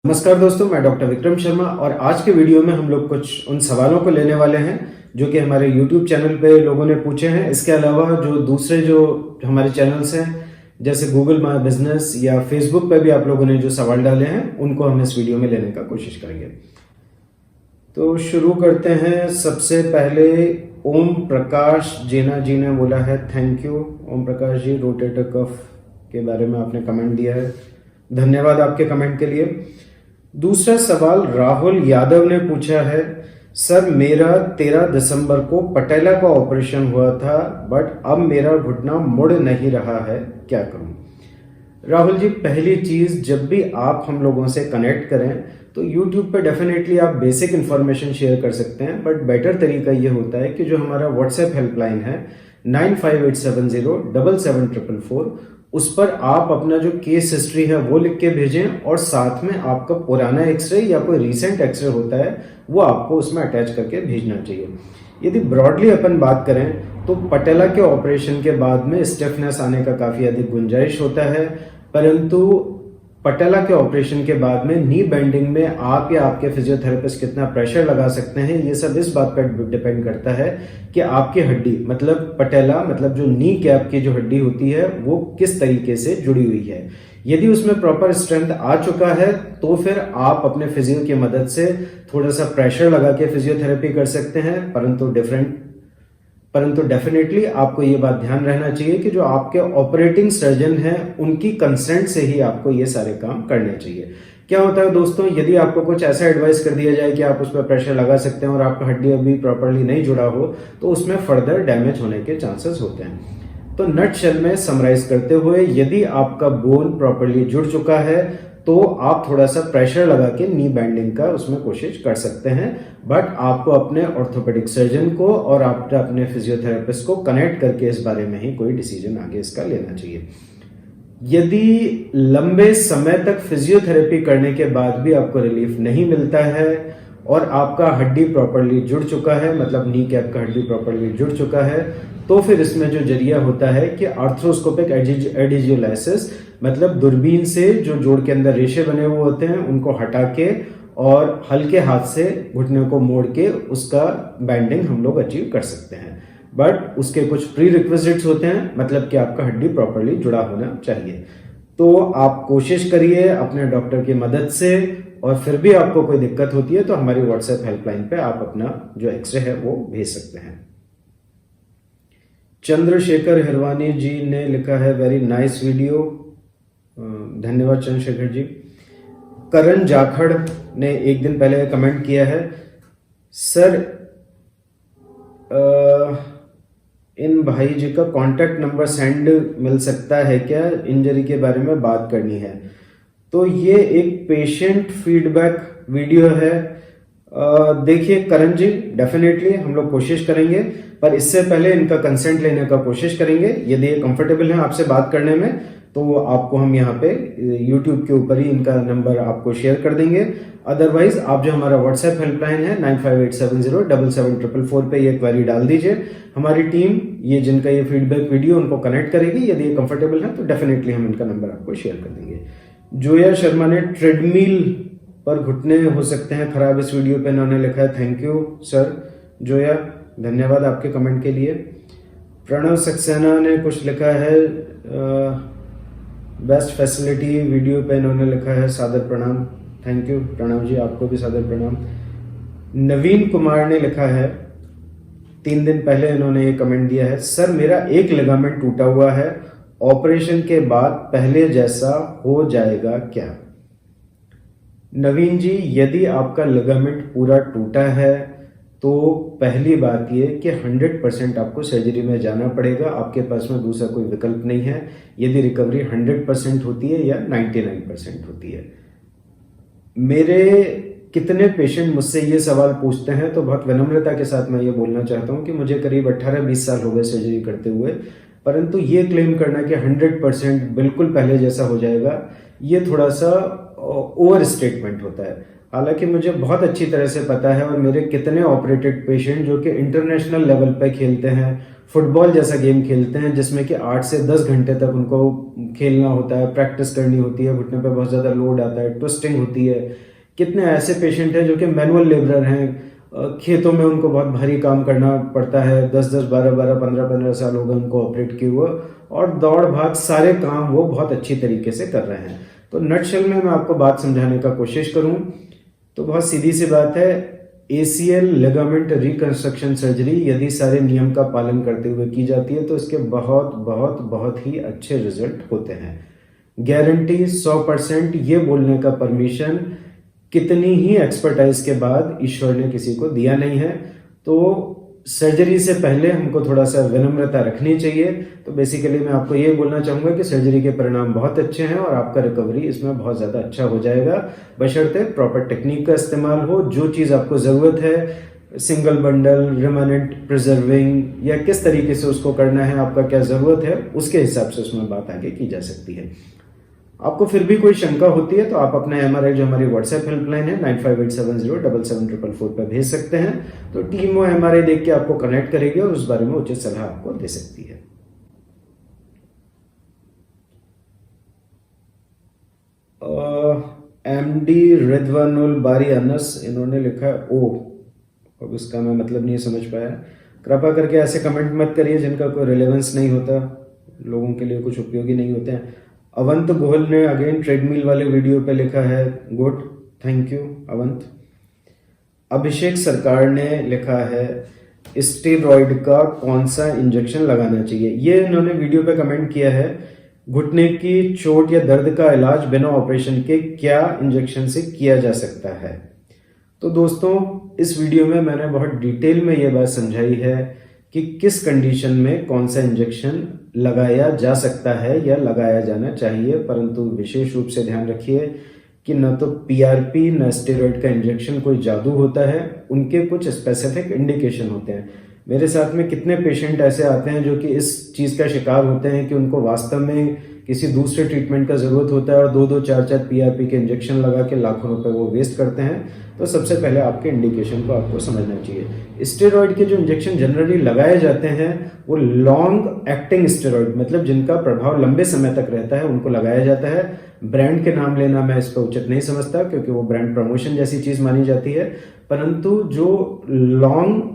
नमस्कार दोस्तों, मैं डॉक्टर विक्रम शर्मा और आज के वीडियो में हम लोग कुछ उन सवालों को लेने वाले हैं जो कि हमारे YouTube चैनल पे लोगों ने पूछे हैं। इसके अलावा जो दूसरे जो हमारे चैनल्स हैं जैसे गूगल माय बिजनेस या फेसबुक पे भी आप लोगों ने जो सवाल डाले हैं उनको हम इस वीडियो में लेने का कोशिश करेंगे। तो शुरू करते हैं। सबसे पहले ओम प्रकाश जेना जी ने बोला है, thank you Om Prakash ji, rotator cuff के बारे में आपने कमेंट दिया है, धन्यवाद आपके कमेंट के लिए। दूसरा सवाल राहुल यादव ने पूछा है, सर मेरा 13 दिसंबर को पटेला का ऑपरेशन हुआ था बट अब मेरा घुटना मुड़ नहीं रहा है, क्या करूं? राहुल जी, पहली चीज, जब भी आप हम लोगों से कनेक्ट करें तो YouTube पे डेफिनेटली आप बेसिक इन्फॉर्मेशन शेयर कर सकते हैं, बट बेटर तरीका ये होता है कि जो हमारा व्हाट्सएप हेल्पलाइन है 9587077444, उस पर आप अपना जो केस हिस्ट्री है वो लिख के भेजें और साथ में आपका पुराना एक्सरे या कोई रीसेंट एक्सरे होता है वो आपको उसमें अटैच करके भेजना चाहिए। यदि ब्रॉडली अपन बात करें तो पटेला के ऑपरेशन के बाद में स्टिफनेस आने का काफ़ी अधिक गुंजाइश होता है, परंतु पटेला के ऑपरेशन के बाद में नी बेंडिंग में आप या आपके फिजियोथेरेपिस्ट कितना प्रेशर लगा सकते हैं, ये सब इस बात पर डिपेंड करता है कि आपकी हड्डी मतलब पटेला मतलब जो नी कैप की जो हड्डी होती है वो किस तरीके से जुड़ी हुई है। यदि उसमें प्रॉपर स्ट्रेंथ आ चुका है तो फिर आप अपने फिजियो की मदद से थोड़ा सा प्रेशर लगा के फिजियोथेरेपी कर सकते हैं, परंतु डेफिनेटली आपको ये बात ध्यान रहना चाहिए कि जो आपके ऑपरेटिंग सर्जन हैं उनकी कंसेंट से ही आपको ये सारे काम करने चाहिए। क्या होता है दोस्तों, यदि आपको कुछ ऐसा एडवाइस कर दिया जाए कि आप उस पर प्रेशर लगा सकते हैं और आपका हड्डी अभी प्रॉपरली नहीं जुड़ा हो तो उसमें फर्दर डैमेज होने के चांसेस होते हैं। तो नट शेल में समराइज करते हुए, यदि आपका बोन प्रॉपरली जुड़ चुका है तो आप थोड़ा सा प्रेशर लगा के नी बैंडिंग का उसमें कोशिश कर सकते हैं, बट आपको अपने ऑर्थोपेडिक सर्जन को और आप अपने फिजियोथेरेपिस्ट को कनेक्ट करके इस बारे में ही कोई डिसीजन आगे इसका लेना चाहिए। यदि लंबे समय तक फिजियोथेरेपी करने के बाद भी आपको रिलीफ नहीं मिलता है और आपका हड्डी प्रॉपरली जुड़ चुका है, मतलब नी कैप का हड्डी प्रॉपरली जुड़ चुका है, तो फिर इसमें जो जरिया होता है कि आर्थ्रोस्कोपिक एडिजियोलाइसिस, मतलब दूरबीन से जो जोड़ के अंदर रेशे बने हुए होते हैं उनको हटा के और हल्के हाथ से घुटने को मोड़ के उसका बैंडिंग हम लोग अचीव कर सकते हैं, बट उसके कुछ प्री रिक्विजिट्स होते हैं, मतलब कि आपका हड्डी प्रॉपरली जुड़ा होना चाहिए। तो आप कोशिश करिए अपने डॉक्टर की मदद से, और फिर भी आपको कोई दिक्कत होती है तो हमारी व्हाट्सएप हेल्पलाइन पे आप अपना जो एक्सरे है वो भेज सकते हैं। चंद्रशेखर हिरवानी जी ने लिखा है, वेरी नाइस वीडियो, धन्यवाद चंद्रशेखर जी। करण जाखड़ ने एक दिन पहले कमेंट किया है, सर इन भाई जी का कांटेक्ट नंबर सेंड मिल सकता है क्या, इंजरी के बारे में बात करनी है। तो ये एक पेशेंट फीडबैक वीडियो है। देखिए करण जी, डेफिनेटली हम लोग कोशिश करेंगे, पर इससे पहले इनका कंसेंट लेने का कोशिश करेंगे। यदि ये कंफर्टेबल है आपसे बात करने में तो आपको हम यहाँ पे YouTube के ऊपर ही इनका नंबर आपको शेयर कर देंगे। अदरवाइज आप जो हमारा व्हाट्सएप हेल्पलाइन है 9587077444 पे ये क्वेरी डाल दीजिए। हमारी टीम ये जिनका ये फीडबैक वीडियो उनको कनेक्ट करेगी। यदि ये कंफर्टेबल है तो डेफिनेटली हम इनका नंबर आपको शेयर कर देंगे। जोया शर्मा ने ट्रेडमिल पर घुटने हो सकते हैं खराब, इस वीडियो पे इन्होंने लिखा है, थैंक यू सर जोया, धन्यवाद आपके कमेंट के लिए। प्रणव सक्सेना ने कुछ लिखा है, बेस्ट फैसिलिटी वीडियो पे इन्होंने लिखा है, सादर प्रणाम, थैंक यू प्रणव जी, आपको भी सादर प्रणाम। नवीन कुमार ने लिखा है, 3 दिन पहले इन्होंने ये कमेंट दिया है, सर मेरा एक लिगामेंट टूटा हुआ है, ऑपरेशन के बाद पहले जैसा हो जाएगा क्या? नवीन जी, यदि आपका लिगामेंट पूरा टूटा है तो पहली बात ये कि 100% आपको सर्जरी में जाना पड़ेगा, आपके पास में दूसरा कोई विकल्प नहीं है। यदि रिकवरी 100% होती है या 99% होती है। मेरे कितने पेशेंट मुझसे ये सवाल पूछते हैं तो बहुत विनम्रता के साथ मैं ये बोलना चाहता हूँ कि मुझे करीब 18-20 साल हो गए सर्जरी करते हुए, परंतु ये क्लेम करना कि 100% बिल्कुल पहले जैसा हो जाएगा, ये थोड़ा सा ओवर स्टेटमेंट होता है। हालांकि मुझे बहुत अच्छी तरह से पता है और मेरे कितने ऑपरेटेड पेशेंट जो कि इंटरनेशनल लेवल पे खेलते हैं, फुटबॉल जैसा गेम खेलते हैं जिसमें कि 8 से 10 घंटे तक उनको खेलना होता है, प्रैक्टिस करनी होती है, घुटने पे बहुत ज़्यादा लोड आता है, ट्विस्टिंग होती है। कितने ऐसे पेशेंट हैं जो कि मैनुअल लेबरर हैं, खेतों में उनको बहुत भारी काम करना पड़ता है, 10-10, 12-12, 15-15 साल हो गए उनको ऑपरेट किए हुए, और दौड़ भाग सारे काम वो बहुत अच्छी तरीके से कर रहे हैं। तो नटशेल में मैं आपको बात समझाने का कोशिश करूं तो बहुत सीधी सी बात है, ACL लिगामेंट रिकंस्ट्रक्शन सर्जरी यदि सारे नियम का पालन करते हुए की जाती है तो इसके बहुत बहुत बहुत ही अच्छे रिजल्ट होते हैं। गारंटी 100%, ये बोलने का परमिशन कितनी ही एक्सपर्टाइज के बाद ईश्वर ने किसी को दिया नहीं है। तो सर्जरी से पहले हमको थोड़ा सा विनम्रता रखनी चाहिए। तो बेसिकली मैं आपको ये बोलना चाहूंगा कि सर्जरी के परिणाम बहुत अच्छे हैं और आपका रिकवरी इसमें बहुत ज़्यादा अच्छा हो जाएगा, बशर्ते प्रॉपर टेक्निक का इस्तेमाल हो। जो चीज़ आपको ज़रूरत है, सिंगल बंडल, रिमेनेंट प्रिजर्विंग, या किस तरीके से उसको करना है, आपका क्या ज़रूरत है, उसके हिसाब से उसमें बात आगे की जा सकती है। आपको फिर भी कोई शंका होती है तो आप अपना MRI जो हमारी व्हाट्सएप हेल्पलाइन है 9587077444 पर भेज सकते हैं। तो टीम वो MRI देख के आपको कनेक्ट करेगी और उस बारे में उचित सलाह आपको दे सकती है। MD रिदवानुल बारी अनस, इन्होंने लिखा है ओ, अब इसका मैं मतलब नहीं समझ पाया। कृपा करके ऐसे कमेंट मत करिए जिनका कोई रिलेवेंस नहीं होता, लोगों के लिए कुछ उपयोगी नहीं होते हैं। अवंत गोहल ने अगेन ट्रेडमिल वाले वीडियो पे लिखा है, गुड, थैंक यू अवंत। अभिषेक सरकार ने लिखा है स्टेरॉइड का कौन सा इंजेक्शन लगाना चाहिए। ये इन्होंने वीडियो पे कमेंट किया है, घुटने की चोट या दर्द का इलाज बिना ऑपरेशन के क्या इंजेक्शन से किया जा सकता है। तो दोस्तों, इस वीडियो में मैंने बहुत डिटेल में ये बात समझाई है कि किस कंडीशन में कौन सा इंजेक्शन लगाया जा सकता है या लगाया जाना चाहिए, परंतु विशेष रूप से ध्यान रखिए कि न तो PRP न स्टेरॉइड का इंजेक्शन कोई जादू होता है, उनके कुछ स्पेसिफिक इंडिकेशन होते हैं। मेरे साथ में कितने पेशेंट ऐसे आते हैं जो कि इस चीज़ का शिकार होते हैं कि उनको वास्तव में किसी दूसरे ट्रीटमेंट का ज़रूरत होता है और 2-2, 4-4 PRP के इंजेक्शन लगा के लाखों रुपए वो वेस्ट करते हैं। तो सबसे पहले आपके इंडिकेशन को आपको समझना चाहिए। स्टेरॉइड के जो इंजेक्शन जनरली लगाए जाते हैं वो लॉन्ग एक्टिंग स्टेरॉइड, मतलब जिनका प्रभाव लंबे समय तक रहता है, उनको लगाया जाता है। ब्रांड के नाम लेना मैं इस पर उचित नहीं समझता क्योंकि वो ब्रांड प्रमोशन जैसी चीज़ मानी जाती है, परंतु जो लॉन्ग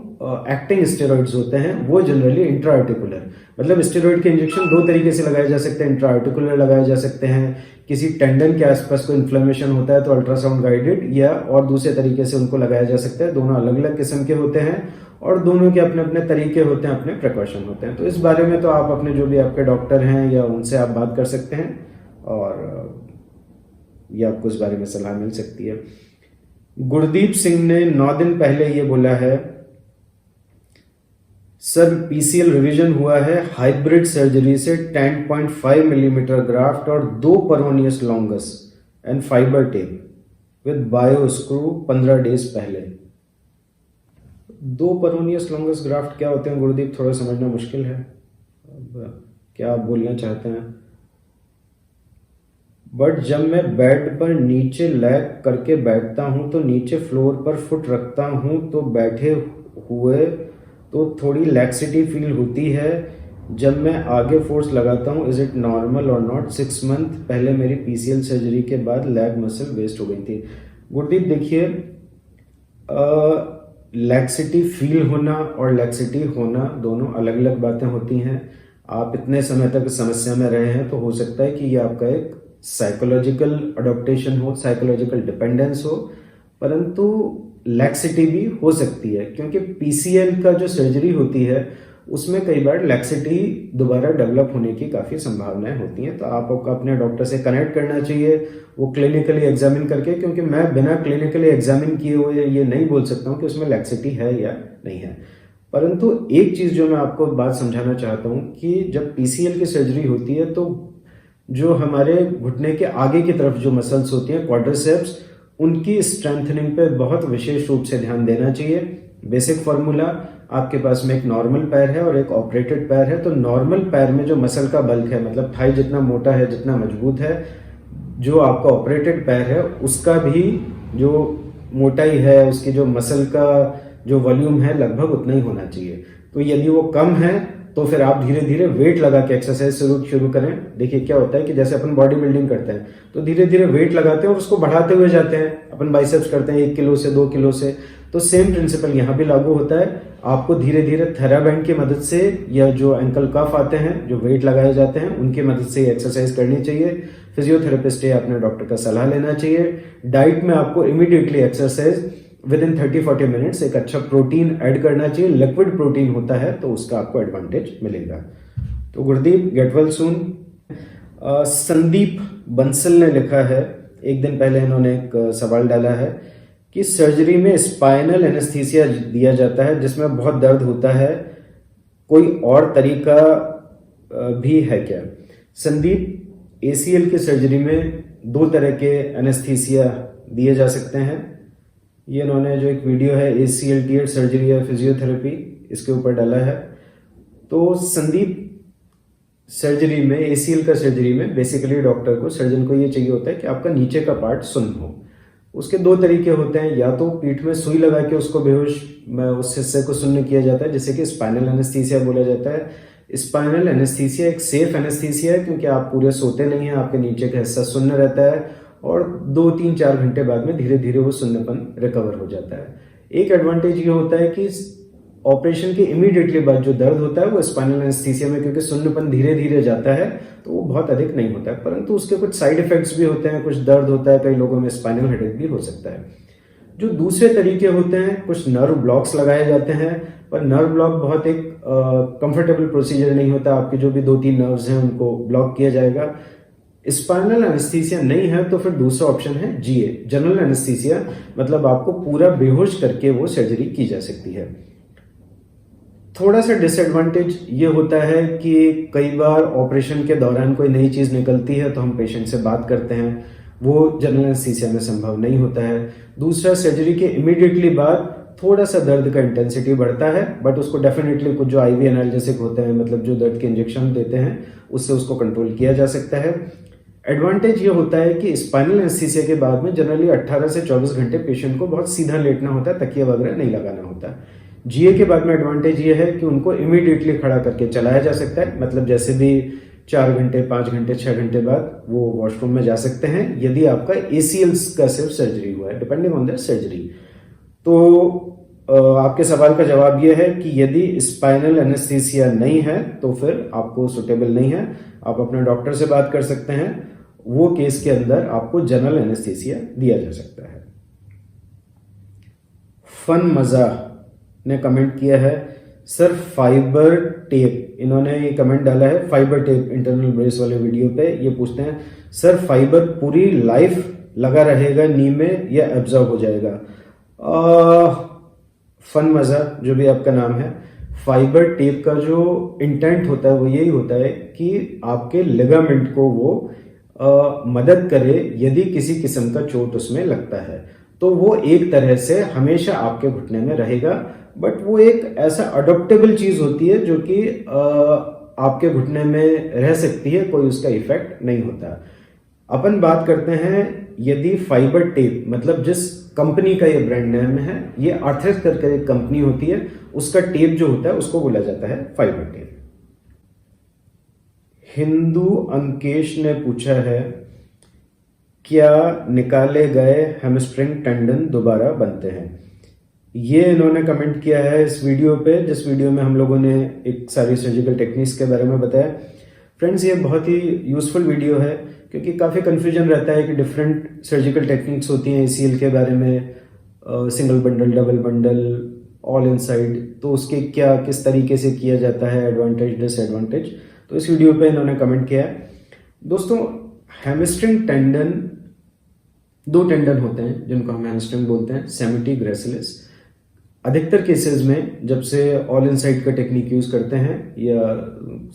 एक्टिंग स्टेरॉइड्स होते हैं वो जनरली इंट्राआर्टिकुलर, मतलब स्टेरॉइड के इंजेक्शन दो तरीके से लगाए जा सकते हैं। इंट्राआर्टिकुलर लगाए जा सकते हैं, किसी टेंडन के आसपास कोई इन्फ्लेमेशन होता है तो अल्ट्रासाउंड गाइडेड, या और दूसरे तरीके से उनको लगाया जा सकता है। दोनों अलग अलग किस्म के होते हैं और दोनों के अपने अपने तरीके होते हैं, अपने प्रिकॉशन होते हैं। तो इस बारे में तो आप अपने जो भी आपके डॉक्टर हैं या उनसे आप बात कर सकते हैं और ये आपको इस बारे में सलाह मिल सकती है। गुरदीप सिंह ने 9 दिन पहले ये बोला है, सर PCL रिवीजन हुआ है हाइब्रिड सर्जरी से 10.5 मिलीमीटर ग्राफ्ट और 2 peroneus longus and fibre tape with bio screw 15 days पहले। 2 पेरोनियस लॉन्गस ग्राफ्ट क्या होते हैं गुरुदीप, थोड़ा समझना मुश्किल है, अब क्या आप बोलना चाहते हैं। बट जब मैं बेड पर नीचे लैग करके बैठता हूं तो नीचे फ्लोर पर फुट रखता हूं तो बैठे हुए तो थोड़ी लैक्सिटी फील होती है। जब मैं आगे फोर्स लगाता हूँ, इज इट नॉर्मल और नॉट। 6 मंथ पहले मेरी PCL सर्जरी के बाद लैग मसल वेस्ट हो गई थी। गुरदीप देखिए, लैक्सिटी फील होना और लैक्सिटी होना दोनों अलग अलग बातें होती हैं। आप इतने समय तक समस्या में रहे हैं तो हो सकता है कि ये आपका एक साइकोलॉजिकल अडॉप्टेशन हो, साइकोलॉजिकल डिपेंडेंस हो, परंतु लैक्सिटी भी हो सकती है क्योंकि PCL का जो सर्जरी होती है उसमें कई बार लैक्सिटी दोबारा डेवलप होने की काफ़ी संभावनाएं होती हैं। तो आपको अपने डॉक्टर से कनेक्ट करना चाहिए, वो क्लिनिकली एग्जामिन करके, क्योंकि मैं बिना क्लिनिकली एग्जामिन किए हुए ये नहीं बोल सकता हूँ कि उसमें लैक्सिटी है या नहीं है। परंतु एक चीज़ जो मैं आपको बात समझाना चाहता हूँ कि जब PCL की सर्जरी होती है तो जो हमारे घुटने के आगे की तरफ जो मसल्स होती हैं, क्वाड्रिसेप्स, उनकी स्ट्रेंथनिंग पे बहुत विशेष रूप से ध्यान देना चाहिए। बेसिक फॉर्मूला, आपके पास में एक नॉर्मल पैर है और एक ऑपरेटेड पैर है, तो नॉर्मल पैर में जो मसल का बल्क है, मतलब थाई जितना मोटा है, जितना मजबूत है, जो आपका ऑपरेटेड पैर है उसका भी जो मोटाई है, उसकी जो मसल का जो वॉल्यूम है लगभग उतना ही होना चाहिए। तो यदि वो कम है तो फिर आप धीरे धीरे वेट लगा के एक्सरसाइज शुरू करें। देखिए क्या होता है कि जैसे अपन बॉडी बिल्डिंग करते हैं तो धीरे धीरे वेट लगाते हैं और उसको बढ़ाते हुए जाते हैं। अपन बाइसेप्स करते हैं 1 किलो से 2 किलो से, तो सेम प्रिंसिपल यहाँ भी लागू होता है। आपको धीरे धीरे थेराबैंड की मदद से या जो एंकल कफ आते हैं जो वेट लगाए जाते हैं उनकी मदद से एक्सरसाइज करनी चाहिए। फिजियोथेरेपिस्ट या अपने डॉक्टर का सलाह लेना चाहिए। डाइट में आपको immediately exercise with in 30-40 minutes एक अच्छा प्रोटीन ऐड करना चाहिए। लिक्विड प्रोटीन होता है तो उसका आपको एडवांटेज मिलेगा। तो Gurdeep, get well soon. Sandeep Bansal ने लिखा है, एक दिन पहले इन्होंने एक सवाल डाला है कि सर्जरी में स्पाइनल एनेस्थीसिया दिया जाता है जिसमें बहुत दर्द होता है, कोई और तरीका भी है क्या? संदीप, ACL की सर्जरी में 2 तरह के एनेस्थीसिया दिए जा सकते हैं। ये इन्होंने जो एक वीडियो है ACL टीयर सर्जरी या फिजियोथेरेपी, इसके ऊपर डाला है। तो संदीप, सर्जरी में ACL का सर्जरी में बेसिकली डॉक्टर को, सर्जन को ये चाहिए होता है कि आपका नीचे का पार्ट सुन्न हो। उसके 2 तरीके होते हैं, या तो पीठ में सुई लगा के उसको बेहोश उस हिस्से को सुन्न किया जाता है जिसे कि स्पाइनल एनेस्थीसिया बोला जाता है। स्पाइनल एनेस्थीसिया एक सेफ एनेस्थीसिया है क्योंकि आप पूरे सोते नहीं हैं, आपके नीचे का हिस्सा सुन्न रहता है और 2-3-4 घंटे बाद में धीरे धीरे वो सुन्नपन रिकवर हो जाता है। एक एडवांटेज ये होता है कि ऑपरेशन के इमीडिएटली बाद जो दर्द होता है वो स्पाइनल एनेस्थीसिया में, क्योंकि सुन्नपन धीरे धीरे जाता है तो वो बहुत अधिक नहीं होता है, परंतु उसके कुछ साइड इफेक्ट्स भी होते हैं, कुछ दर्द होता है, कई लोगों में स्पाइनल हेडेक भी हो सकता है। जो दूसरे तरीके होते हैं, कुछ नर्व ब्लॉक्स लगाए जाते हैं, पर नर्व ब्लॉक बहुत एक कंफर्टेबल प्रोसीजर नहीं होता। आपके जो भी 2-3 नर्व्स हैं उनको ब्लॉक किया जाएगा। स्पाइनल एनेस्थीसिया नहीं है तो फिर दूसरा ऑप्शन है GA, जनरल एनेस्थीसिया, मतलब आपको पूरा बेहोश करके वो सर्जरी की जा सकती है। थोड़ा सा डिसएडवांटेज ये होता है कि कई बार ऑपरेशन के दौरान कोई नई चीज निकलती है तो हम पेशेंट से बात करते हैं, वो जनरल एनेस्थीसिया में संभव नहीं होता है। दूसरा, सर्जरी के इमीडिएटली बाद थोड़ा सा दर्द का इंटेंसिटी बढ़ता है, बट उसको डेफिनेटली कुछ जो IV एनाल्जेसिक होते हैं, मतलब जो दर्द के इंजेक्शन देते हैं, उससे उसको कंट्रोल किया जा सकता है। एडवांटेज ये होता है कि स्पाइनल एनेस्थीसिया के बाद में जनरली 18 से 24 घंटे पेशेंट को बहुत सीधा लेटना होता है, तकिया वगैरह नहीं लगाना होता। GA के बाद में एडवांटेज ये है कि उनको इमीडिएटली खड़ा करके चलाया जा सकता है, मतलब जैसे भी 4 घंटे, 5 घंटे, 6 घंटे बाद वो वॉशरूम में जा सकते हैं यदि आपका ACL का सिर्फ सर्जरी हुआ है, डिपेंडिंग ऑन द सर्जरी। तो आपके सवाल का जवाब यह है कि यदि स्पाइनल एनेस्थीसिया नहीं है तो फिर आपको सुटेबल नहीं है, आप अपने डॉक्टर से बात कर सकते हैं। वो केस के अंदर आपको जनरल एनेस्थीसिया दिया जा सकता है। फन मजा ने कमेंट किया है, सर फाइबर टेप, इन्होंने ये कमेंट डाला है फाइबर टेप इंटरनल ब्रेस वाले वीडियो पे। ये पूछते हैं, सर फाइबर पूरी लाइफ लगा रहेगा नी में या एब्जॉर्ब हो जाएगा? फन मजा जो भी आपका नाम है, फाइबर टेप का जो इंटेंट होता है वो यही होता है कि आपके लिगामेंट को वो मदद करे यदि किसी किस्म का चोट उसमें लगता है, तो वो एक तरह से हमेशा आपके घुटने में रहेगा, बट वो एक ऐसा अडॉप्टेबल चीज होती है जो कि आपके घुटने में रह सकती है, कोई उसका इफेक्ट नहीं होता। अपन बात करते हैं यदि फाइबर टेप, मतलब जिस कंपनी का ये ब्रांड नेम है, ये आर्थरेस करके एक कंपनी होती है, उसका टेप जो होता है उसको बोला जाता है फाइबर टेप। हिंदू अंकेश ने पूछा है, क्या निकाले गए हैमस्ट्रिंग टेंडन दोबारा बनते हैं? ये इन्होंने कमेंट किया है इस वीडियो पे, जिस वीडियो में हम लोगों ने एक सारी सर्जिकल टेक्निक्स के बारे में बताया। फ्रेंड्स, ये बहुत ही यूजफुल वीडियो है क्योंकि काफ़ी कंफ्यूजन रहता है कि डिफरेंट सर्जिकल टेक्निक्स होती हैं ACL के बारे में, single bundle, double bundle, all inside, तो उसके क्या किस तरीके से किया जाता है, एडवांटेज डिसएडवांटेज, तो इस वीडियो पे इन्होंने कमेंट किया है। दोस्तों, हैमस्ट्रिंग टेंडन, 2 टेंडन होते हैं जिनको हम हैमस्ट्रिंग बोलते हैं, सेमिटी, ग्रेसिलिस। अधिकतर केसेस में जब से ऑल इनसाइड का टेक्निक यूज करते हैं या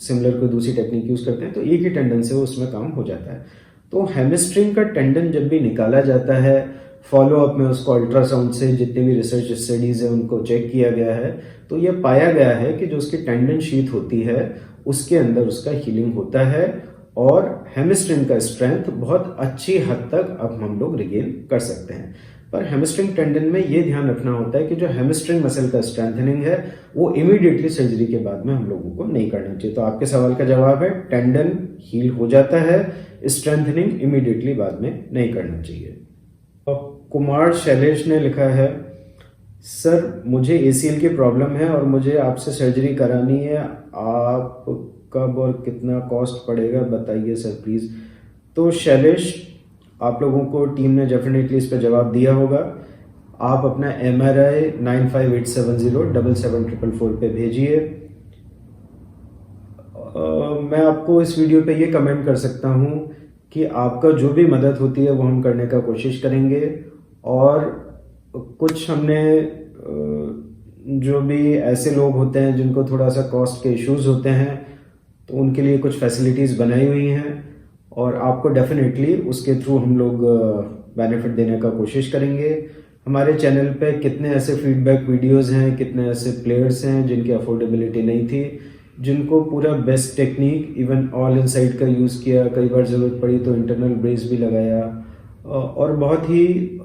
सिमिलर कोई दूसरी टेक्निक यूज करते हैं तो एक ही टेंडन से उसमें काम हो जाता है। तो हैमस्ट्रिंग का टेंडन जब भी निकाला जाता है, फॉलोअप में उसको अल्ट्रासाउंड से जितनी भी रिसर्च स्टडीज है उनको चेक किया गया है, तो यह पाया गया है कि जो उसकी टेंडन शीथ होती है उसके अंदर उसका हीलिंग होता है और हैमस्ट्रिंग का स्ट्रेंथ बहुत अच्छी हद तक अब हम लोग रिगेन कर सकते हैं। पर हैमस्ट्रिंग टेंडन में ये ध्यान रखना होता है कि जो हैमस्ट्रिंग मसल का स्ट्रेंथनिंग है वो इमीडिएटली सर्जरी के बाद में हम लोगों को नहीं करना चाहिए। तो आपके सवाल का जवाब है टेंडन हील हो जाता है, स्ट्रेंथनिंग इमीडिएटली बाद में नहीं करना चाहिए। कुमार शैलेश ने लिखा है, सर मुझे ACL की प्रॉब्लम है और मुझे आपसे सर्जरी करानी है, आप कब और कितना कॉस्ट पड़ेगा बताइए सर प्लीज़। तो शैलेश, आप लोगों को टीम ने डेफिनेटली इस पर जवाब दिया होगा। आप अपना MRI 9587077444 पे भेजिए। मैं आपको इस वीडियो पे ये कमेंट कर सकता हूँ कि आपका जो भी मदद होती है वो हम करने का कोशिश करेंगे। और कुछ हमने जो भी ऐसे लोग होते हैं जिनको थोड़ा सा कॉस्ट के इश्यूज होते हैं तो उनके लिए कुछ फैसिलिटीज़ बनाई हुई हैं और आपको डेफिनेटली उसके थ्रू हम लोग बेनिफिट देने का कोशिश करेंगे। हमारे चैनल पे कितने ऐसे फीडबैक वीडियोस हैं, कितने ऐसे प्लेयर्स हैं जिनकी अफोर्डेबिलिटी नहीं थी, जिनको पूरा best technique even all inside का यूज़ किया, कई बार ज़रूरत पड़ी तो इंटरनल ब्रेस भी लगाया और बहुत ही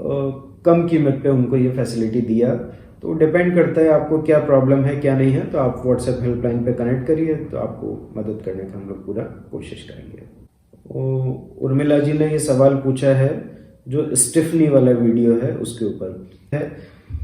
कम कीमत पे उनको ये फैसिलिटी दिया। तो डिपेंड करता है आपको क्या प्रॉब्लम है क्या नहीं है, तो आप व्हाट्सएप हेल्पलाइन पे कनेक्ट करिए, तो आपको मदद करने का हम लोग पूरा कोशिश करेंगे। उर्मिला जी ने ये सवाल पूछा है जो स्टिफनी वाला वीडियो है उसके ऊपर है,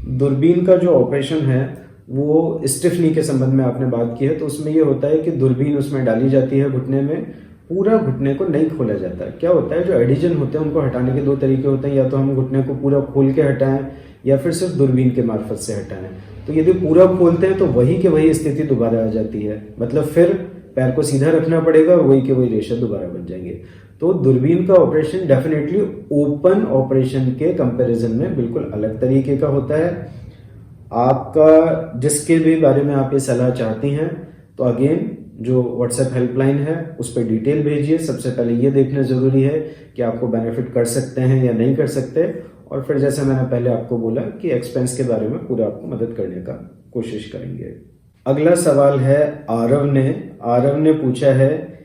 दूरबीन का जो ऑपरेशन है वो स्टिफनी के संबंध में आपने बात की है। तो उसमें ये होता है कि दूरबीन उसमें डाली जाती है घुटने में, पूरा घुटने को नहीं खोला जाता है। क्या होता है, जो एडिजन होते हैं उनको हटाने के दो तरीके होते हैं, या तो हम घुटने को पूरा खोल के हटाएं या फिर सिर्फ दूरबीन के मार्फत से हटाएं। तो यदि पूरा खोलते हैं तो वही के वही स्थिति दोबारा आ जाती है, मतलब फिर पैर को सीधा रखना पड़ेगा और वही के वही रेशा दोबारा बन जाएंगे। तो दूरबीन का ऑपरेशन डेफिनेटली ओपन ऑपरेशन के कंपैरिजन में बिल्कुल अलग तरीके का होता है। आपका जिसके भी बारे में आप ये सलाह चाहती हैं तो अगेन जो व्हाट्सएप हेल्पलाइन है उस पर डिटेल भेजिए। सबसे पहले ये देखना ज़रूरी है कि आपको बेनिफिट कर सकते हैं या नहीं कर सकते, और फिर जैसे मैंने पहले आपको बोला कि एक्सपेंस के बारे में पूरा आपको मदद करने का कोशिश करेंगे। अगला सवाल है आरव ने पूछा है,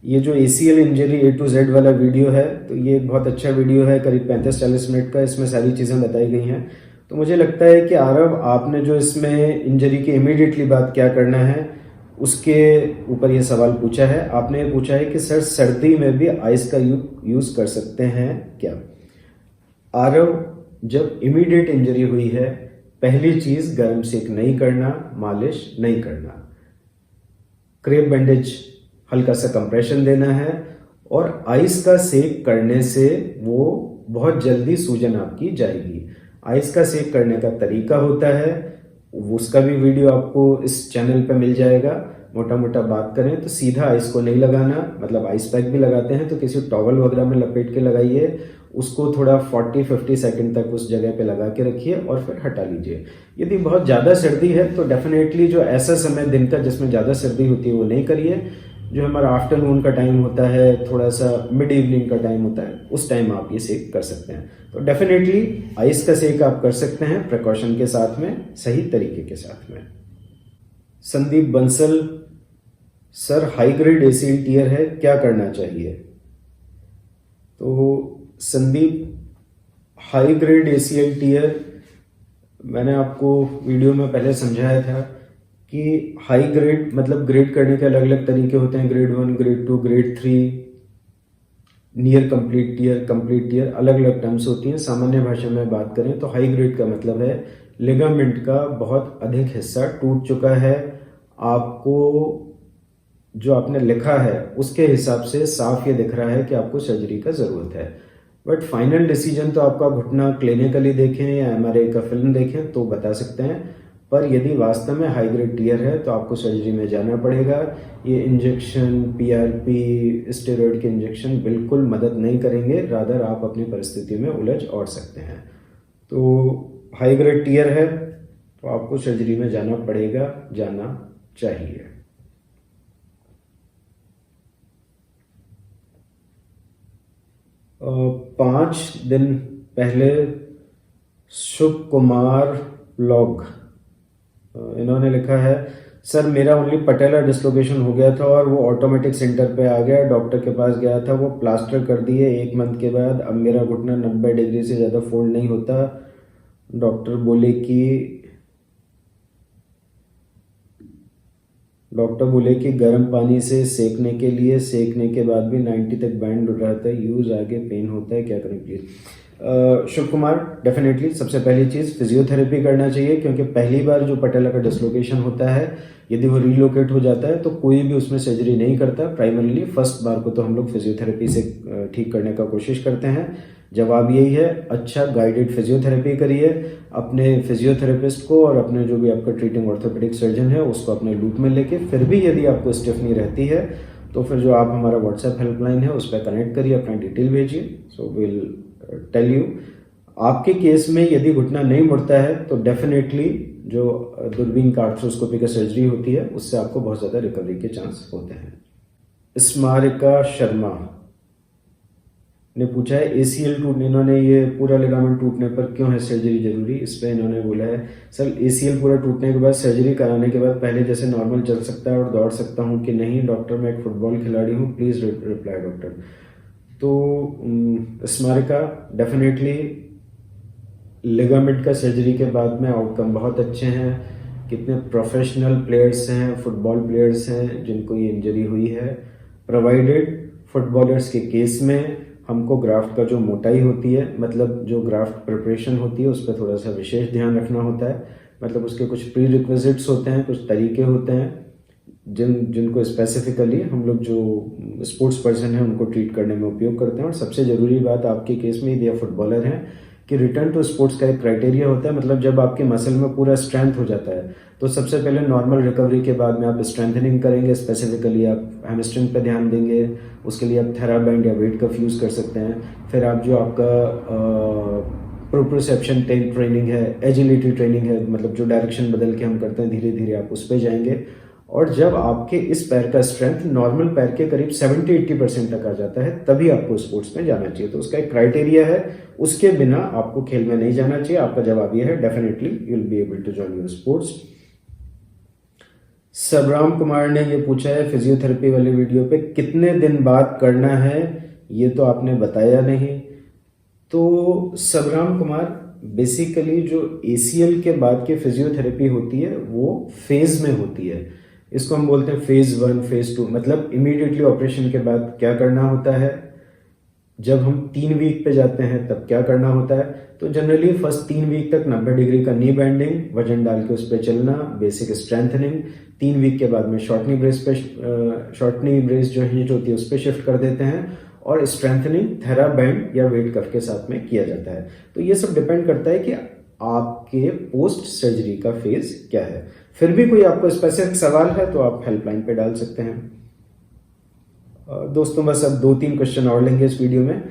ये जो ACL injury A to Z वाला वीडियो है तो ये एक बहुत अच्छा वीडियो है, करीब 35-40 मिनट का, इसमें सारी चीज़ें बताई गई हैं। तो मुझे लगता है कि आरव, आपने जो इसमें इंजरी के इमीडिएटली बाद क्या करना है उसके ऊपर ये सवाल पूछा है। आपने पूछा है कि सर सर्दी में भी आइस का यूज़ कर सकते हैं क्या। आरव, जब इमीडिएट इंजरी हुई है पहली चीज़ गर्म सेक नहीं करना, मालिश नहीं करना, क्रेप बैंडेज हल्का सा कंप्रेशन देना है, और आइस का सेक करने से वो बहुत जल्दी सूजन आपकी जाएगी। आइस का सेक करने का तरीका होता है, उसका भी वीडियो आपको इस चैनल पे मिल जाएगा। मोटा मोटा बात करें तो सीधा आइस को नहीं लगाना, मतलब आइस पैक भी लगाते हैं तो किसी टॉवल वगैरह में लपेट के लगाइए, उसको थोड़ा 40-50 सेकंड तक उस जगह पे लगा के रखिए और फिर हटा लीजिए। यदि बहुत ज़्यादा सर्दी है तो डेफिनेटली जो ऐसा समय दिन का जिसमें ज़्यादा सर्दी होती है वो नहीं करिए। जो हमारा आफ्टरनून का टाइम होता है, थोड़ा सा मिड इवनिंग का टाइम होता है, उस टाइम आप ये सेक कर सकते हैं। तो डेफिनेटली आइस का सेक आप कर सकते हैं प्रिकॉशन के साथ में, सही तरीके के साथ में। Sandeep Bansal, sir high grade ACL tear है, क्या करना चाहिए। तो Sandeep, high grade ACL tear मैंने आपको वीडियो में पहले समझाया था कि हाई ग्रेड मतलब ग्रेड करने के अलग अलग तरीके होते हैं, grade 1, grade 2, grade 3, near complete tear, complete tear, अलग अलग टर्म्स होती हैं। सामान्य भाषा में बात करें तो हाई ग्रेड का मतलब है लिगामेंट का बहुत अधिक हिस्सा टूट चुका है, आपको जो आपने लिखा है उसके हिसाब से साफ ये दिख रहा है कि आपको सर्जरी का ज़रूरत है। बट फाइनल डिसीजन तो आपका घुटना क्लिनिकली देखें या MRI का फिल्म देखें तो बता सकते हैं। पर यदि वास्तव में हाई ग्रेड टीयर है तो आपको सर्जरी में जाना पड़ेगा। ये इंजेक्शन, PRP, स्टेरॉयड के इंजेक्शन बिल्कुल मदद नहीं करेंगे, रादर आप अपनी परिस्थिति में उलझ और सकते हैं। तो हाई ग्रेड टीयर है तो आपको सर्जरी में जाना पड़ेगा, जाना चाहिए। और 5 दिन पहले शुभ कुमार ब्लॉग, इन्होंने लिखा है, सर मेरा ओनली पटेला डिस्लोकेशन हो गया था और वो ऑटोमेटिक सेंटर पे आ गया, डॉक्टर के पास गया था, वो प्लास्टर कर दिए 1 मंथ के बाद। अब मेरा घुटना 90 डिग्री से ज़्यादा फोल्ड नहीं होता। डॉक्टर बोले कि गर्म पानी से सेकने के लिए, सेकने के बाद भी 90 तक बैंड रहता है, यूज आगे पेन होता है, क्या करें प्लीज। शिव कुमार, डेफिनेटली सबसे पहली चीज़ फिजियोथेरेपी करना चाहिए, क्योंकि पहली बार जो पटेला का डिस्लोकेशन होता है यदि वो रीलोकेट हो जाता है तो कोई भी उसमें सर्जरी नहीं करता। प्राइमरीली फर्स्ट बार को तो हम लोग फिजियोथेरेपी से ठीक करने का कोशिश करते हैं। जवाब यही है, अच्छा गाइडेड फिजियोथेरेपी करिए। अपने फिजियोथेरेपिस्ट को और अपने जो भी आपका ट्रीटिंग ऑर्थोपेडिक सर्जन है उसको अपने लूप में लेके, फिर भी यदि आपको स्टिफनी रहती है तो फिर जो आप हमारा व्हाट्सएप हेल्पलाइन है उस पर कनेक्ट करिए, अपना डिटेल भेजिए, सो विल टेल यू। आपके केस में यदि घुटना नहीं मुड़ता है तो डेफिनेटली जो दूरबीन का आर्थ्रोस्कोपी का सर्जरी होती है उससे आपको बहुत ज़्यादा रिकवरी के चांस होते हैं। स्मारिका शर्मा ने पूछा है एसीएल टूटने, इन्होंने ये पूरा लिगामेंट टूटने पर क्यों है सर्जरी जरूरी, इस पर इन्होंने बोला है सर एसीएल पूरा टूटने के बाद सर्जरी कराने के बाद पहले जैसे नॉर्मल चल सकता है और दौड़ सकता हूँ कि नहीं डॉक्टर, मैं एक फुटबॉल खिलाड़ी हूँ, प्लीज़ रिप्लाई डॉक्टर। तो स्मारिका, डेफिनेटली लिगामेंट का सर्जरी के बाद में आउटकम बहुत अच्छे हैं। कितने प्रोफेशनल प्लेयर्स हैं, फुटबॉल प्लेयर्स हैं जिनको ये इंजरी हुई है। प्रोवाइडेड फुटबॉलर्स के केस में हमको ग्राफ्ट का जो मोटाई होती है, मतलब जो ग्राफ्ट प्रिपरेशन होती है उस पर थोड़ा सा विशेष ध्यान रखना होता है। मतलब उसके कुछ प्री रिक्विजिट्स होते हैं, कुछ तरीके होते हैं जिनको स्पेसिफिकली हम लोग जो स्पोर्ट्स पर्सन है उनको ट्रीट करने में उपयोग करते हैं। और सबसे ज़रूरी बात आपके केस में यदि आप फुटबॉलर हैं कि रिटर्न टू स्पोर्ट्स का एक क्राइटेरिया होता है, मतलब जब आपके मसल में पूरा स्ट्रेंथ हो जाता है तो सबसे पहले नॉर्मल रिकवरी के बाद में आप स्ट्रेंथनिंग करेंगे, स्पेसिफिकली आप हैमस्ट्रिंग पे ध्यान देंगे, उसके लिए आप थेराबैंड या वेट कफ यूज़ कर सकते हैं। फिर आप जो आपका प्रोप्रोसेप्शन ट्रेनिंग है, एजिलिटी ट्रेनिंग है, मतलब जो डायरेक्शन बदल के हम करते हैं धीरे धीरे आप उस पर जाएंगे। और जब आपके इस पैर का स्ट्रेंथ नॉर्मल पैर के करीब 70-80% तक आ जाता है तभी आपको स्पोर्ट्स में जाना चाहिए। तो उसका एक क्राइटेरिया है, उसके बिना आपको खेल में नहीं जाना चाहिए। आपका जवाब यह है, definitely you will be able to join your sports. Sabram Kumar ने ये पूछा है फिजियोथेरेपी वाले वीडियो पे कितने दिन बाद करना है, ये तो आपने बताया नहीं। तो सबराम कुमार, बेसिकली जो एसीएल के बाद की फिजियोथेरेपी होती है वो फेज में होती है। इसको हम बोलते हैं फेज 1, फेज 2। मतलब इमीडिएटली ऑपरेशन के बाद क्या करना होता है, जब हम 3 वीक पे जाते हैं तब क्या करना होता है। तो जनरली फर्स्ट 3 वीक तक 90 डिग्री का नी बेंडिंग, वजन डाल के उस पर चलना, बेसिक स्ट्रेंथनिंग। 3 वीक के बाद में शॉर्टनी ब्रेस जो हिंज होती है उस पर शिफ्ट कर देते हैं और स्ट्रेंथनिंग थेराबैंड या वेट कफ के साथ में किया जाता है। तो ये सब डिपेंड करता है कि आपके पोस्ट सर्जरी का फेज क्या है। फिर भी कोई आपको स्पेसिफिक सवाल है तो आप हेल्पलाइन पे डाल सकते हैं। दोस्तों बस अब 2-3 क्वेश्चन और लेंगे इस वीडियो में।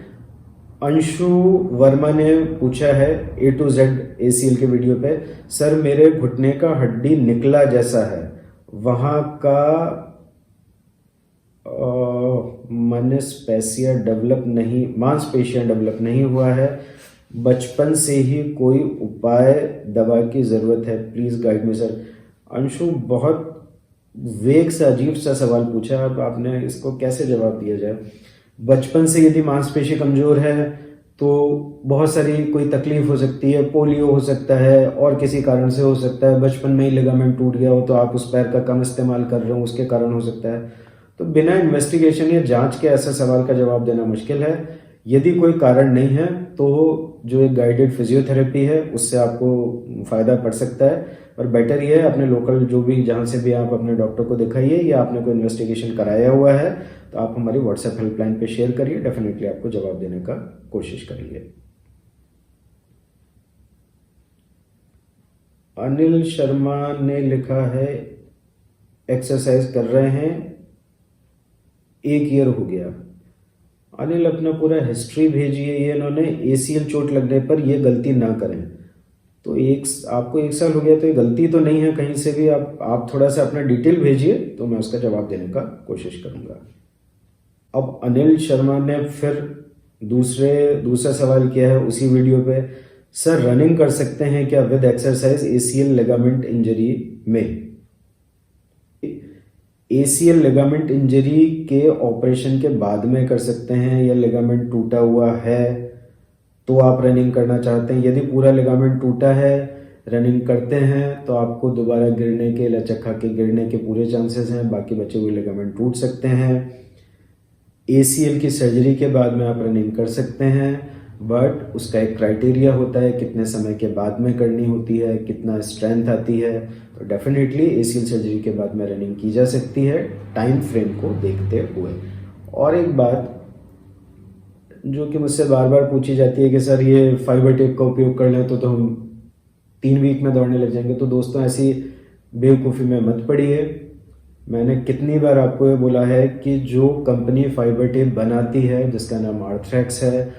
अंशु वर्मा ने पूछा है A to Z ACL के वीडियो पे, सर मेरे घुटने का हड्डी निकला जैसा है, वहां का मांसपेशियां डेवलप नहीं हुआ है, बचपन से ही कोई उपाय दवा की जरूरत है, please guide me sir. Anshu, बहुत वेग सा अजीब सा सवाल पूछा, अब आपने इसको कैसे जवाब दिया जाए। बचपन से यदि मांसपेशी कमजोर है तो बहुत सारी कोई तकलीफ हो सकती है, पोलियो हो सकता है और किसी कारण से हो सकता है, बचपन में ही लिगामेंट टूट गया हो तो आप उस पैर का कम इस्तेमाल कर रहे हो उसके कारण हो सकता है। तो बिना इन्वेस्टिगेशन या जांच के ऐसे सवाल का जवाब देना मुश्किल है। यदि कोई कारण नहीं है तो जो एक गाइडेड फिजियोथेरेपी है उससे आपको फायदा पड़ सकता है। और बेटर ये है अपने लोकल जो भी जहाँ से भी आप अपने डॉक्टर को दिखाइए या आपने कोई इन्वेस्टिगेशन कराया हुआ है तो आप हमारी व्हाट्सएप हेल्पलाइन पे शेयर करिए, डेफिनेटली आपको जवाब देने का कोशिश करेंगे। अनिल शर्मा ने लिखा है एक्सरसाइज कर रहे हैं 1 ईयर हो गया। अनिल अपना पूरा हिस्ट्री भेजिए। ये इन्होंने ACL चोट लगने पर ये गलती ना करें। तो आपको 1 साल हो गया तो ये गलती तो नहीं है कहीं से भी। आप थोड़ा सा अपना डिटेल भेजिए तो मैं उसका जवाब देने का कोशिश करूंगा। अब अनिल शर्मा ने फिर दूसरा सवाल किया है उसी वीडियो पे, सर रनिंग कर सकते हैं क्या with exercise ACL ligament injury में। एसीएल लिगामेंट इंजरी के ऑपरेशन के बाद में कर सकते हैं, या लिगामेंट टूटा हुआ है तो आप रनिंग करना चाहते हैं। यदि पूरा लिगामेंट टूटा है, रनिंग करते हैं तो आपको दोबारा गिरने के, लचक खा के गिरने के पूरे चांसेस हैं, बाकी बचे हुए लिगामेंट टूट सकते हैं। एसीएल की सर्जरी के बाद में आप रनिंग कर सकते हैं, बट उसका एक क्राइटेरिया होता है, कितने समय के बाद में करनी होती है, कितना स्ट्रेंथ आती है। तो डेफिनेटली एसीएल सर्जरी के बाद में रनिंग की जा सकती है, टाइम फ्रेम को देखते हुए। और एक बात जो कि मुझसे बार बार पूछी जाती है कि सर ये फाइबर टेप का उपयोग कर लें तो हम 3 वीक में दौड़ने लग जाएंगे। तो दोस्तों ऐसी बेवकूफ़ी में मत पड़िए। मैंने कितनी बार आपको ये बोला है कि जो कंपनी फाइबर टेप बनाती है, जिसका नाम आर्थरेक्स है,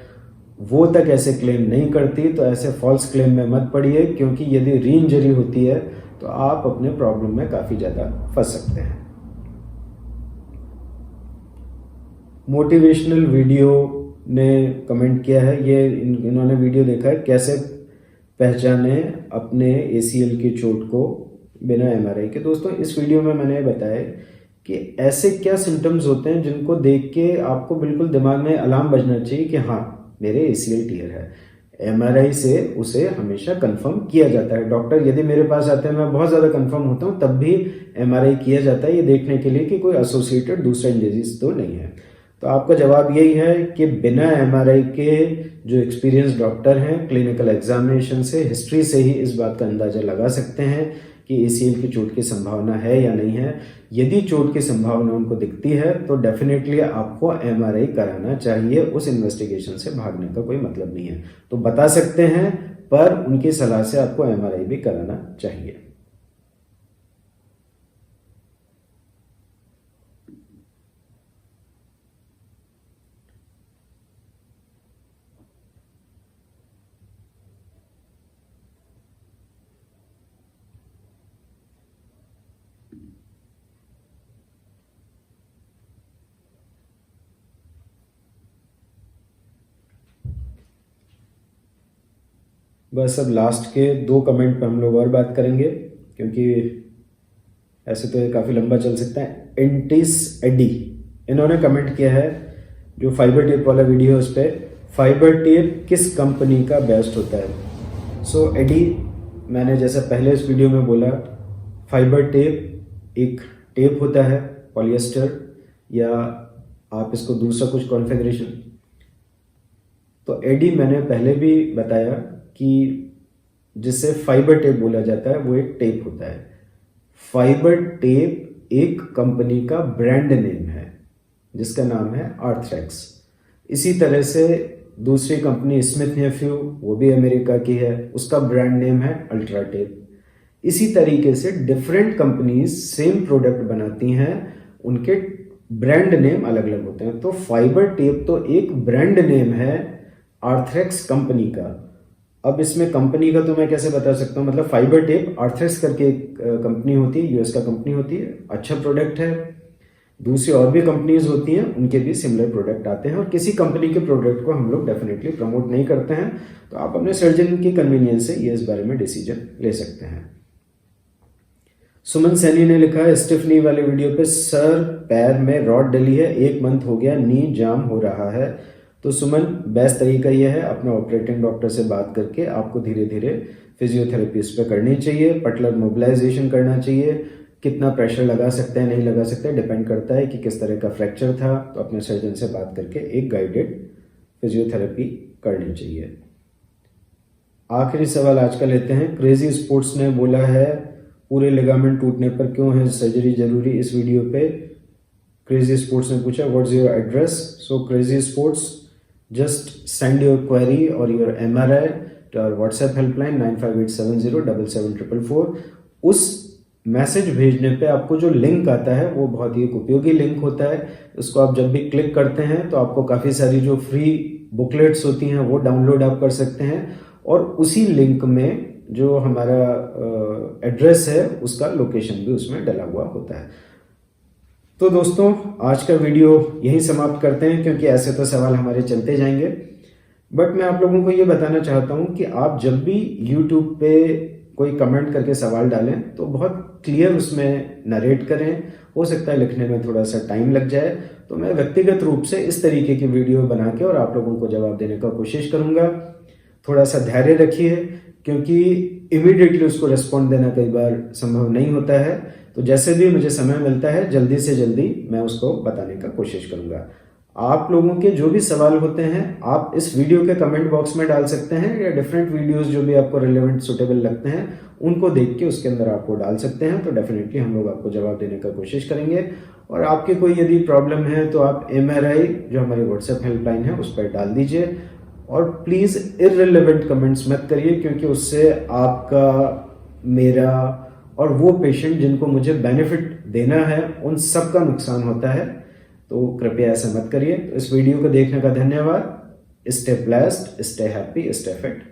वो तक ऐसे क्लेम नहीं करती। तो ऐसे फॉल्स क्लेम में मत पड़िए, क्योंकि यदि री इंजरी होती है तो आप अपने प्रॉब्लम में काफ़ी ज़्यादा फंस सकते हैं। मोटिवेशनल वीडियो ने कमेंट किया है, ये इन्होंने वीडियो देखा है कैसे पहचाने अपने एसीएल की चोट को बिना एमआरआई के। दोस्तों इस वीडियो में मैंने बताया कि ऐसे क्या सिम्टम्स होते हैं जिनको देख के आपको बिल्कुल दिमाग में अलार्म बजना चाहिए कि हाँ मेरे एसीएल टीयर है। एमआरआई से उसे हमेशा कंफर्म किया जाता है। डॉक्टर यदि मेरे पास आते हैं, मैं बहुत ज़्यादा कंफर्म होता हूँ, तब भी एमआरआई किया जाता है, ये देखने के लिए कि कोई एसोसिएटेड दूसरा इंजरीज तो नहीं है। तो आपका जवाब यही है कि बिना एमआरआई के जो एक्सपीरियंस डॉक्टर हैं, क्लिनिकल एग्जामिनेशन से, हिस्ट्री से ही इस बात का अंदाजा लगा सकते हैं कि एसीएल की चोट की संभावना है या नहीं है। यदि चोट की संभावना उनको दिखती है तो डेफिनेटली आपको एमआरआई कराना चाहिए। उस इन्वेस्टिगेशन से भागने का कोई मतलब नहीं है। तो बता सकते हैं, पर उनकी सलाह से आपको एमआरआई भी कराना चाहिए। बस अब लास्ट के 2 कमेंट पे हम लोग और बात करेंगे, क्योंकि ऐसे तो ये काफ़ी लंबा चल सकता है। एंटिस एडी, इन्होंने कमेंट किया है जो फाइबर टेप वाला वीडियो है उस पर, फाइबर टेप किस कंपनी का बेस्ट होता है। सो एडी, मैंने जैसा पहले इस वीडियो में बोला, फाइबर टेप एक टेप होता है, पॉलिएस्टर, या आप इसको दूसरा कुछ कॉन्फ़िगरेशन। तो एडी मैंने पहले भी बताया कि जिसे फाइबर टेप बोला जाता है वो एक टेप होता है। फाइबर टेप एक कंपनी का ब्रांड नेम है जिसका नाम है आर्थरेक्स। इसी तरह से दूसरी कंपनी स्मिथ नेफ्यू, वो भी अमेरिका की है, उसका ब्रांड नेम है अल्ट्रा टेप। इसी तरीके से डिफरेंट कंपनीज सेम प्रोडक्ट बनाती हैं, उनके ब्रांड नेम अलग अलग होते हैं। तो फाइबर टेप तो एक ब्रांड नेम है आर्थरेक्स कंपनी का। अब इसमें कंपनी का तो मैं कैसे बता सकता हूँ, मतलब फाइबर टेप आर्थरेक्स करके एक कंपनी होती है, यूएस का कंपनी होती है, अच्छा प्रोडक्ट है। दूसरी और भी कंपनीज होती हैं, उनके भी सिमिलर प्रोडक्ट आते हैं, और किसी कंपनी के प्रोडक्ट को हम लोग डेफिनेटली प्रमोट नहीं करते हैं। तो आप अपने सर्जन की कन्वीनियंस से ये इस बारे में डिसीजन ले सकते हैं। सुमन सैनी ने लिखा है स्टिफ नी वाले वीडियो पे, सर पैर में रॉड डली है, 1 मंथ हो गया, नी जाम हो रहा है। तो सुमन, बेस्ट तरीका यह है अपने ऑपरेटिंग डॉक्टर से बात करके आपको धीरे धीरे फिजियोथेरेपी इस पर करनी चाहिए, पटलर मोबिलाइजेशन करना चाहिए। कितना प्रेशर लगा सकते हैं, नहीं लगा सकते, डिपेंड करता है कि किस तरह का फ्रैक्चर था। तो अपने सर्जन से बात करके एक गाइडेड फिजियोथेरेपी करनी चाहिए। आखिरी सवाल आज का लेते हैं। क्रेजी स्पोर्ट्स ने बोला है पूरे लिगामेंट टूटने पर क्यों है सर्जरी जरूरी। इस वीडियो पे क्रेजी स्पोर्ट्स ने पूछा what's your address. So crazy sports, just send your query or your MRI to our WhatsApp helpline 9587077444। उस मैसेज भेजने पे आपको जो लिंक आता है वो बहुत ही उपयोगी लिंक होता है। उसको आप जब भी क्लिक करते हैं तो आपको काफ़ी सारी जो फ्री बुकलेट्स होती हैं वो डाउनलोड आप कर सकते हैं, और उसी लिंक में जो हमारा एड्रेस है उसका लोकेशन भी उसमें डला हुआ होता है। तो दोस्तों आज का वीडियो यहीं समाप्त करते हैं, क्योंकि ऐसे तो सवाल हमारे चलते जाएंगे। बट मैं आप लोगों को ये बताना चाहता हूँ कि आप जब भी YouTube पे कोई कमेंट करके सवाल डालें तो बहुत क्लियर उसमें नरेट करें। हो सकता है लिखने में थोड़ा सा टाइम लग जाए, तो मैं व्यक्तिगत रूप से इस तरीके की वीडियो बना के और आप लोगों को जवाब देने का कोशिश करूंगा। थोड़ा सा धैर्य रखिए, क्योंकि इमीडिएटली उसको रिस्पॉन्ड देना कई बार संभव नहीं होता है। तो जैसे भी मुझे समय मिलता है जल्दी से जल्दी मैं उसको बताने का कोशिश करूंगा। आप लोगों के जो भी सवाल होते हैं आप इस वीडियो के कमेंट बॉक्स में डाल सकते हैं, या डिफरेंट वीडियोस जो भी आपको रिलेवेंट सुटेबल लगते हैं उनको देख के उसके अंदर आपको डाल सकते हैं। तो डेफिनेटली हम लोग आपको जवाब देने का कोशिश करेंगे। और आपके कोई यदि प्रॉब्लम है तो आप MRI जो हमारी व्हाट्सएप हेल्पलाइन है उस पर डाल दीजिए। और प्लीज़ इररिलेवेंट कमेंट्स मत करिए, क्योंकि उससे आपका, मेरा और वो पेशेंट जिनको मुझे बेनिफिट देना है उन सब का नुकसान होता है। तो कृपया ऐसा मत करिए। तो इस वीडियो को देखने का धन्यवाद। Stay blessed, stay happy, stay fit.